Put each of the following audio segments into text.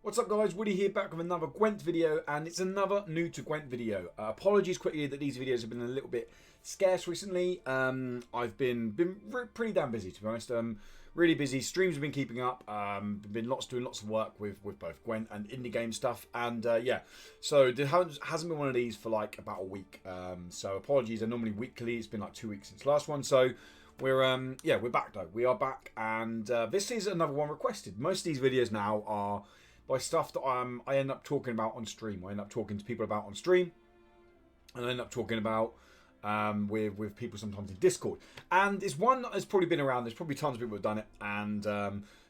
What's up guys, Woody here back with another Gwent video, and it's another new to Gwent video. Apologies quickly that these videos have been a little bit scarce recently. I've been pretty damn busy, to be honest. Really busy. Streams have been keeping up. Been doing lots of work with both Gwent and indie game stuff, and yeah, so there hasn't been one of these for like about a week. So apologies. They're normally weekly. It's been like 2 weeks since the last one, so we're yeah, we're back though. We are back, and this is another one requested. Most of these videos now are by stuff that I end up talking about on stream. I end up talking to people about on stream, and I end up talking about with people sometimes in Discord. And it's one that has probably been around. There's probably tons of people who have done it, and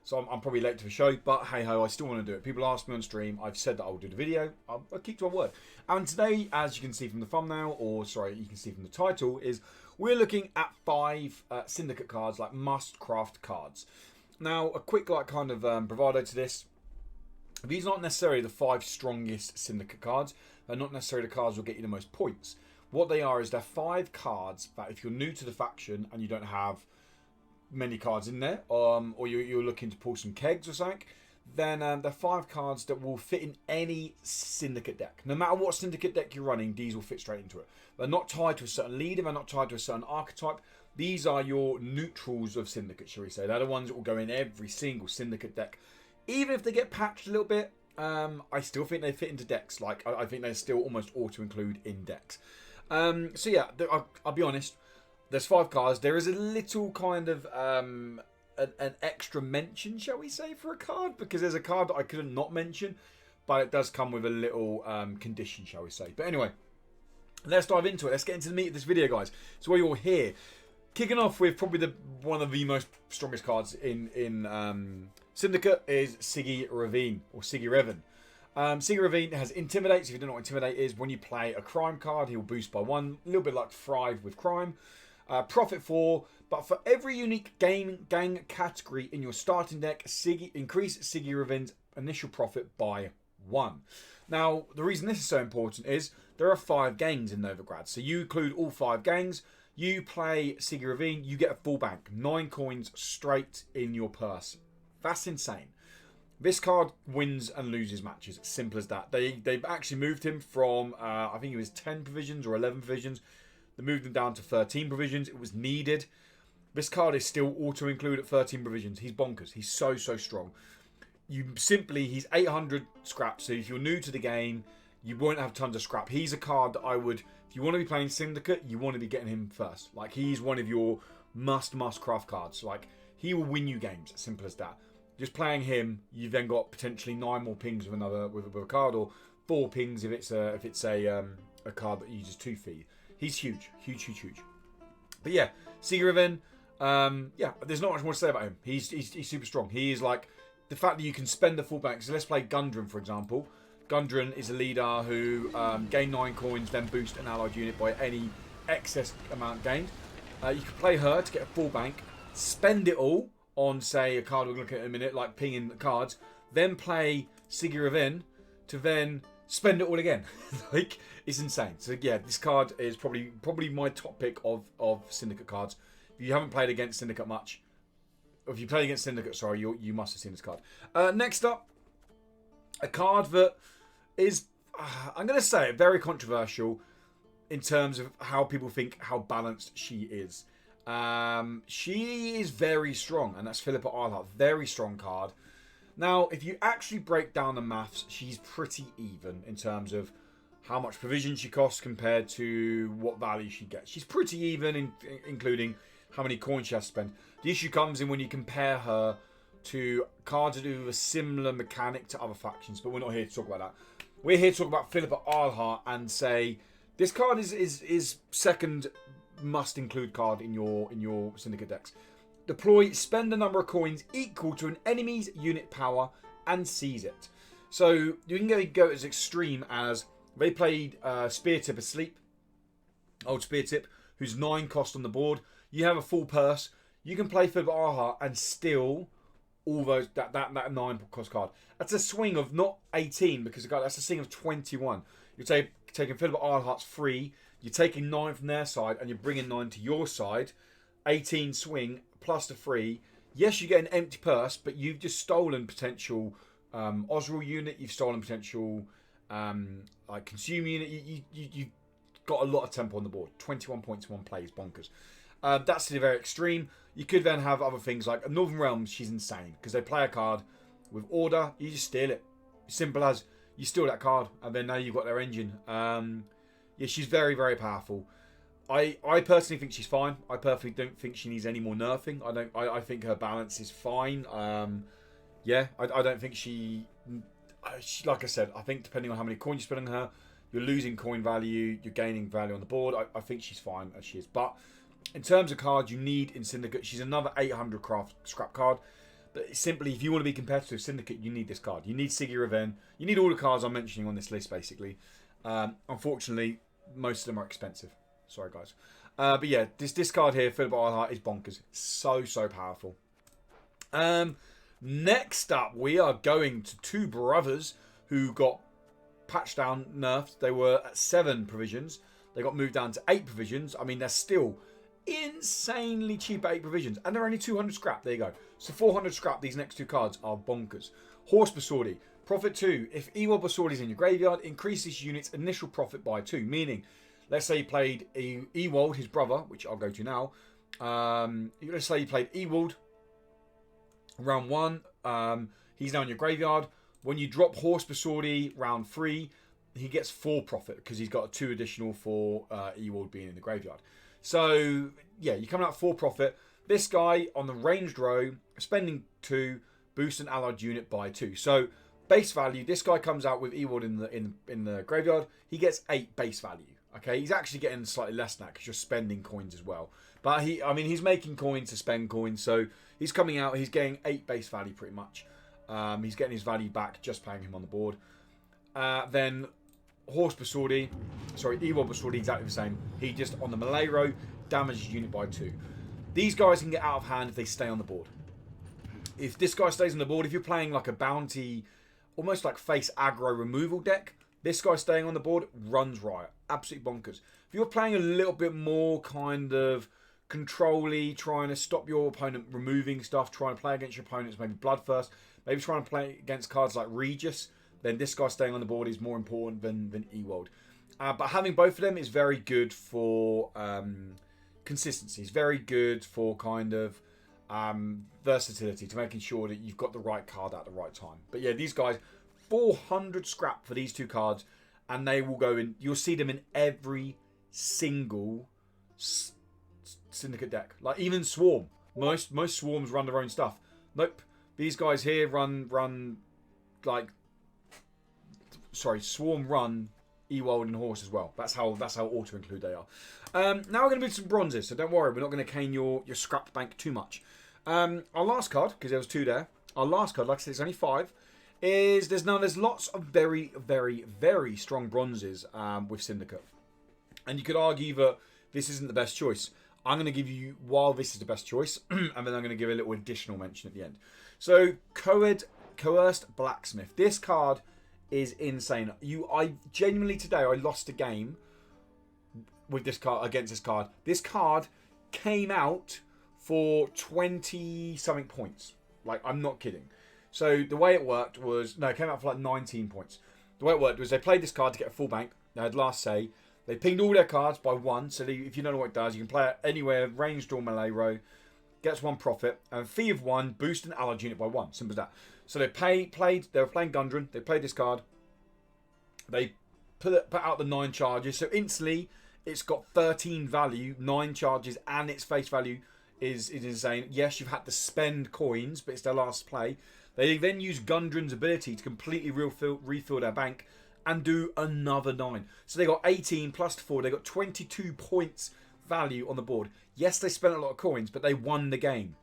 so I'm probably late to the show. But hey ho, I still want to do it. People ask me on stream. I've said that I'll do the video. I'll keep to my word. And today, as you can see from the thumbnail, or sorry, you can see from the title, is we're looking at 5 Syndicate cards, like must craft cards. Now, a quick like kind of bravado to this. These aren't necessarily the 5 strongest Syndicate cards. They're not necessarily the cards that will get you the most points. What they are is they're 5 cards that if you're new to the faction and you don't have many cards in there, or you're looking to pull some kegs or something, then they're 5 cards that will fit in any Syndicate deck. No matter what Syndicate deck you're running, these will fit straight into it. They're not tied to a certain leader. They're not tied to a certain archetype. These are your neutrals of Syndicate, shall we say. They're the ones that will go in every single Syndicate deck. Even if they get patched a little bit, I still think they fit into decks. Like, I think they still almost auto-include in decks. So yeah, I'll be honest. There's 5 cards. There is a little kind of an extra mention, shall we say, for a card. Because there's a card that I couldn't not mention. But it does come with a little condition, shall we say. But anyway, let's dive into it. Let's get into the meat of this video, guys. So while you're here, kicking off with probably one of the most strongest cards in Syndicate is Sieg Ravine, or Sieg Ravine. Sieg Ravine has Intimidate. So if you don't know what Intimidate is, when you play a crime card, he'll boost by 1. A little bit like Thrive with crime. Profit 4. But for every unique gang category in your starting deck, increase Sieg Ravine's initial profit by 1. Now, the reason this is so important is there are 5 gangs in Novigrad. So you include all 5 gangs. You play Sieg Ravine, you get a full bank. 9 coins straight in your purse. That's insane. This card wins and loses matches. Simple as that. They've actually moved him from, I think it was 10 provisions or 11 provisions. They moved him down to 13 provisions. It was needed. This card is still auto-include at 13 provisions. He's bonkers. He's so strong. He's 800 scrap. So if you're new to the game, you won't have tons of scrap. He's a card that I would, if you want to be playing Syndicate, you want to be getting him first. Like, he's one of your must craft cards. Like, he will win you games. Simple as that. Just playing him, you've then got potentially 9 more pings with a card, or 4 pings if it's a card that uses 2 feet. He's huge. But yeah, Sieg Ravine, yeah, there's not much more to say about him. He's super strong. He is like the fact that you can spend the full bank. So let's play Gundren, for example. Gundren is a leader who gain 9 coins, then boost an allied unit by any excess amount gained. You can play her to get a full bank, spend it all on, say, a card we're looking at in a minute, like pinging the cards, then play Sieg Ravine to then spend it all again. Like, it's insane. So yeah, this card is probably my top pick of Syndicate cards. If you haven't played against Syndicate much, or if you played against Syndicate, sorry, you must have seen this card. Next up, a card that is, I'm going to say, very controversial in terms of how people think how balanced she is. She is very strong, and that's Phillipa Eilhart. Very strong card. Now, if you actually break down the maths, she's pretty even in terms of how much provision she costs compared to what value she gets. She's pretty even, including how many coins she has to spend. The issue comes in when you compare her to cards that do a similar mechanic to other factions, but we're not here to talk about that. We're here to talk about Phillipa Eilhart and say this card is second must include card in your Syndicate decks. Deploy, spend a number of coins equal to an enemy's unit power and seize it. So you can go as extreme as they played Spear Tip asleep, old Spear Tip, who's 9 cost on the board. You have a full purse. You can play Phillipa Eilhart and steal all those that 9 cost card. That's a swing of not 18 because that's a swing of 21. You're taking Phillipa Eilhart's free. You're taking 9 from their side and you're bringing 9 to your side. 18 swing plus the free. Yes, you get an empty purse, but you've just stolen potential Osral unit, you've stolen potential like consume unit. You've got a lot of tempo on the board. 21 points in one play is bonkers. That's to the very extreme. You could then have other things like Northern Realms. She's insane because they play a card with order. You just steal it. Simple as you steal that card, and then now you've got their engine. Yeah, she's very, very powerful. I personally think she's fine. I personally don't think she needs any more nerfing. I think her balance is fine. Yeah, I don't think she, like I said, I think depending on how many coins you spend on her, you're losing coin value, you're gaining value on the board. I think she's fine as she is. But in terms of cards you need in Syndicate, she's another 800 craft scrap card. But simply, if you want to be competitive Syndicate, you need this card. You need Sieg Ravine. You need all the cards I'm mentioning on this list, basically. Unfortunately, most of them are expensive. Sorry, guys. But yeah, this card here, Phillipa Eilhart, is bonkers. So powerful. Next up, we are going to two brothers who got patched down, nerfed. They were at 7 provisions. They got moved down to 8 provisions. I mean, they're still insanely cheap at 8 provisions. And they're only 200 scrap. There you go. So 400 scrap, these next two cards are bonkers. Horse Basardi. Profit 2. If Ewald Basardi is in your graveyard, increase this unit's initial profit by 2. Meaning, let's say you played Ewald, his brother, which I'll go to now. Let's say you played Ewald round 1. He's now in your graveyard. When you drop Horse Basardi round 3, he gets 4 profit because he's got a 2 additional for Ewald being in the graveyard. So, yeah, you're coming out 4 profit. This guy on the ranged row, spending 2, boost an allied unit by 2. So, base value, this guy comes out with Ewald in the graveyard. He gets 8 base value. Okay, he's actually getting slightly less than that because you're spending coins as well. But he's making coins to spend coins. So, he's coming out, he's getting 8 base value pretty much. He's getting his value back just playing him on the board. Then Horse Basardi, Ewald Basardi, exactly the same. He just, on the melee row, damages unit by 2. These guys can get out of hand if they stay on the board. If this guy stays on the board, if you're playing like a bounty, almost like face aggro removal deck, this guy staying on the board runs riot. Absolutely bonkers. If you're playing a little bit more kind of control-y, trying to stop your opponent removing stuff, trying to play against your opponents, maybe Bloodthirst, maybe trying to play against cards like Regis, then this guy staying on the board is more important than Ewald. But having both of them is very good for consistency. It's very good for kind of versatility, to making sure that you've got the right card at the right time. But yeah, these guys, 400 scrap for these two cards, and they will go in. You'll see them in every single Syndicate deck. Like even Swarm. Most Swarms run their own stuff. Nope. These guys here run like, sorry, Swarm run Ewald and Horse as well. That's how auto include they are. Now we're going to move to some bronzes, so don't worry, we're not going to cane your scrap bank too much. Our last card, because there was 2 there. Our last card, like I said, it's only 5. There's lots of very, very, very strong bronzes with Syndicate, and you could argue that this isn't the best choice. I'm going to give you while this is the best choice, and then I'm going to give a little additional mention at the end. So, Coerced Blacksmith. This card is insane. I genuinely today I lost a game with this card against this card. This card came out for 20 something points. Like, I'm not kidding. So the way it worked was, no, it came out for like 19 points. The way it worked was they played this card to get a full bank. They had last say. They pinged all their cards by 1. So if you don't know what it does, you can play it anywhere, ranged or melee row. Gets 1 profit. And fee of 1, boost an allied unit by 1. Simple as that. So they were playing Gundren. They played this card. They put out the 9 charges. So instantly, it's got 13 value, 9 charges, and its face value is insane. Yes, you've had to spend coins, but it's their last play. They then use Gundren's ability to completely refill their bank and do another 9. So they got 18 plus 4. They got 22 points value on the board. Yes, they spent a lot of coins, but they won the game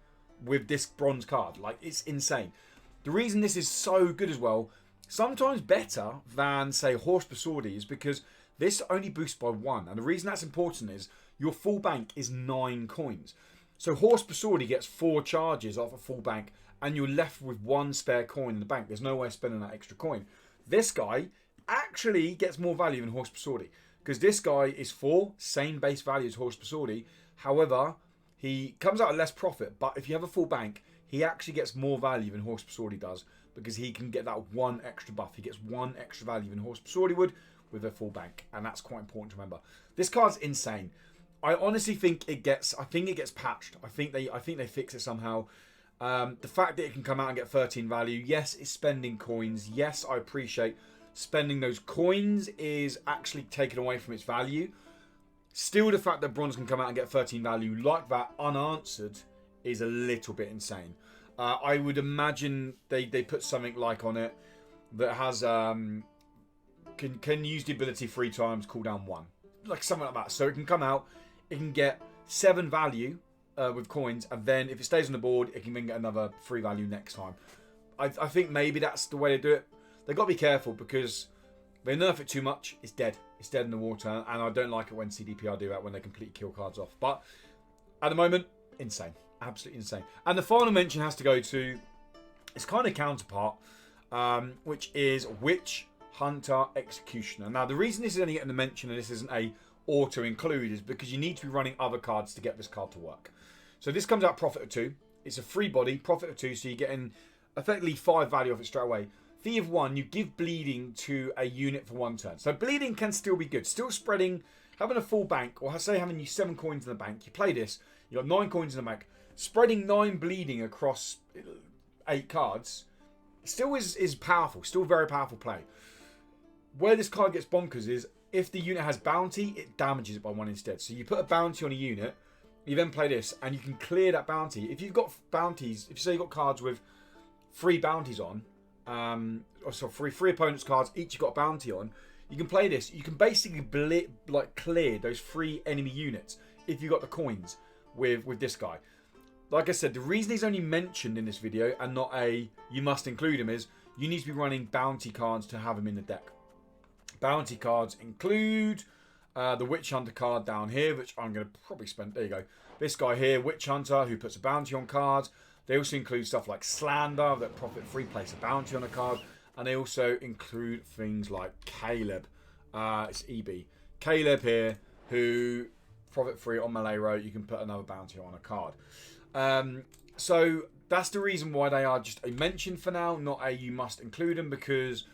with this bronze card. Like, it's insane. The reason this is so good as well, sometimes better than, say, Horse Basardi, is because this only boosts by 1. And the reason that's important is your full bank is 9 coins. So Horse Basardi gets 4 charges off a full bank, and you're left with 1 spare coin in the bank. There's no way of spending that extra coin. This guy actually gets more value than Horse Basardi, because this guy is 4, same base value as Horse Basardi. However, he comes out at less profit, but if you have a full bank, he actually gets more value than Horse Basardi does, because he can get that one extra buff. He gets one extra value in Horse Sword would with a full bank, and that's quite important to remember. This card's insane. I honestly think it gets. I think it gets patched. I think they fix it somehow. The fact that it can come out and get 13 value, yes, it's spending coins. Yes, I appreciate spending those coins is actually taken away from its value. Still, the fact that bronze can come out and get 13 value like that unanswered is a little bit insane. I would imagine they put something like on it that has can use the ability 3 times, cooldown 1, like something like that. So it can come out, it can get 7 value with coins, and then if it stays on the board, it can then get another 3 value next time. I think maybe that's the way to do it. They've got to be careful because they nerf it too much, it's dead. It's dead in the water, and I don't like it when CDPR do that, when they completely kill cards off. But at the moment, insane. Absolutely insane. And the final mention has to go to its kind of counterpart, which is Witch Hunter Executioner. Now, the reason this is only getting a mention and this isn't a auto-include is because you need to be running other cards to get this card to work. So this comes out profit of 2. It's a free body, profit of 2, so you're getting effectively 5 value off it straight away. Fee of 1, you give bleeding to a unit for 1 turn. So bleeding can still be good. Still spreading, having a full bank, or say having you 7 coins in the bank. You play this, you got 9 coins in the bank. Spreading 9 bleeding across 8 cards still is powerful. Still very powerful play. Where this card gets bonkers is if the unit has bounty, it damages it by 1 instead. So you put a bounty on a unit, you then play this, and you can clear that bounty. If you've got bounties, if you say you've got cards with 3 bounties on, three opponents' cards, each you've got a bounty on, you can play this. You can basically clear those 3 enemy units if you got the coins with this guy. Like I said, the reason he's only mentioned in this video and not a you must include him is you need to be running bounty cards to have him in the deck. Bounty cards include the Witch Hunter card down here, which I'm going to probably spend. There you go. This guy here, Witch Hunter, who puts a bounty on cards. They also include stuff like Slander, that profit free, place a bounty on a card. And they also include things like Caleb. It's EB. Caleb here, who profit free on melee row, you can put another bounty on a card. So that's the reason why they are just a mention for now, not a you must include them, because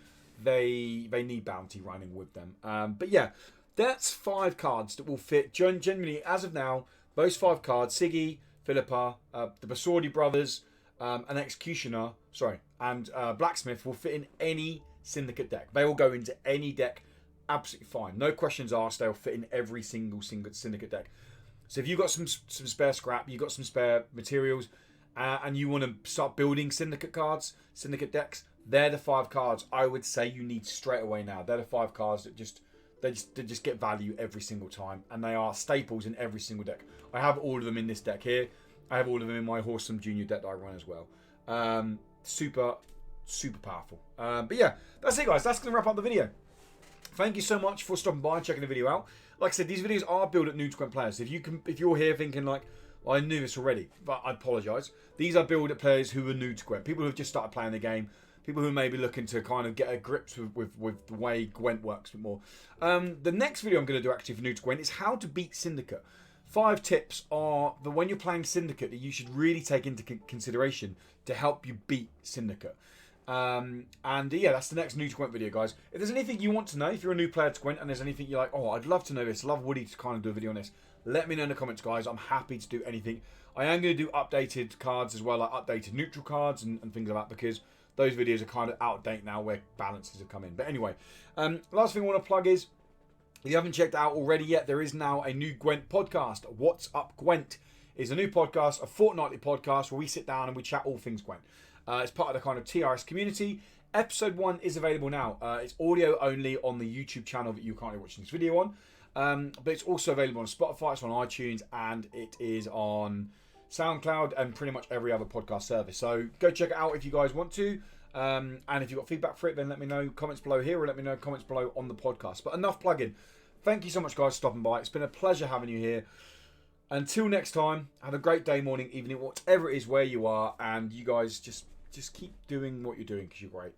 they need bounty running with them. But yeah, that's 5 cards that will fit. Genuinely, as of now, those 5 cards, Siggy, Phillipa, the Basordi brothers, and Executioner, and Blacksmith will fit in any Syndicate deck. They will go into any deck absolutely fine. No questions asked. They'll fit in every single Syndicate deck. So if you've got some spare scrap, you've got some spare materials, and you want to start building Syndicate cards, Syndicate decks, they're the 5 cards I would say you need straight away now. They're the 5 cards that they just get value every single time, and they are staples in every single deck. I have all of them in this deck here. I have all of them in my Horsome Junior deck that I run as well. Super powerful. But yeah, that's it, guys. That's going to wrap up the video. Thank you so much for stopping by and checking the video out. Like I said, these videos are built at new to Gwent players. If you're here thinking like, well, I knew this already, but I apologise. These are built at players who are new to Gwent. People who have just started playing the game. People who may be looking to kind of get a grips with the way Gwent works a bit more. The next video I'm going to do actually for new to Gwent is how to beat Syndicate. 5 tips are the when you're playing Syndicate that you should really take into consideration to help you beat Syndicate. And yeah, that's the next new to Gwent video, guys. If there's anything you want to know, if you're a new player to Gwent and there's anything you're like, oh, I'd love to know this, I'd love Woody to kind of do a video on this, let me know in the comments, guys. I'm happy to do anything. I am going to do updated cards as well, like updated neutral cards and things like that, because those videos are kind of out of date now where balances have come in. But anyway, last thing I want to plug is, if you haven't checked it out already yet, there is now a new Gwent podcast. What's Up Gwent is a new podcast, a fortnightly podcast where we sit down and we chat all things Gwent. It's part of the kind of TRS community. Episode 1 is available now. It's audio only on the YouTube channel that you're currently watching this video on. But it's also available on Spotify, it's on iTunes, and it is on SoundCloud and pretty much every other podcast service. So go check it out if you guys want to. And if you've got feedback for it, then let me know comments below here, or let me know comments below on the podcast. But enough plugging. Thank you so much, guys, for stopping by. It's been a pleasure having you here. Until next time, have a great day, morning, evening, whatever it is where you are. And you guys just keep doing what you're doing because you're great.